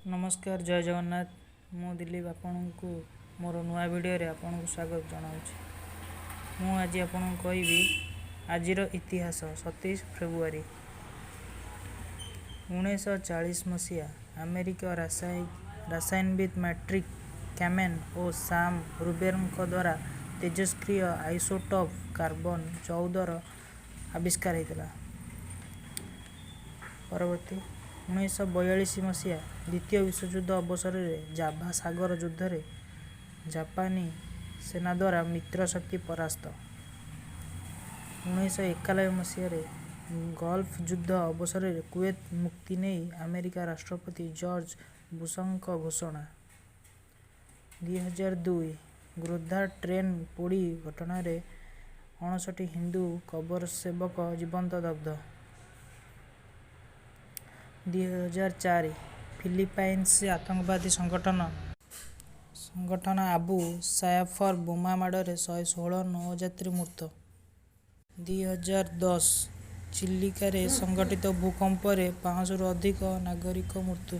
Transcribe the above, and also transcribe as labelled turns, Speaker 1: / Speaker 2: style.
Speaker 1: नमस्कार जय जगन्नाथ मु दिलीप आपनकु मोर नुआ वीडियो रे आपनकु स्वागत जनाउछि। मु आज आपनकु कहबी आजिर इतिहास 27 फेब्रुआरी 1940 मसीहा अमेरिका रसायनविद मैट्रिक कैमेन और साम रूबेरଙ୍କ द्वारा तेजस्क्रिय आइसोटोप कार्बन 14 आविष्कार होता। परवर्ती 1942 मसीहा द्वितीय विश्वयुद्ध अवसर में जाभा सागर युद्ध में जापानी सेना द्वारा मित्र शक्ति परास्त। 1991 मसीह गल्फ युद्ध अवसर में कुवैत मुक्ति नहीं अमेरिका राष्ट्रपति जॉर्ज बुशଙ୍କ घोषणा। 2002 गोद्रा ट्रेन पोड़ी घटना 59 हिंदू कबर सेवक जीवंत दग्ध। 2004 फिलीपाइन्स आतंकवादी संगठन आबू सायाफर बोमा माड़े 116 नौयात्री मृत। 2010 चिलिका संगठित भूकंप 500 अधिक नागरिक मृत्यु।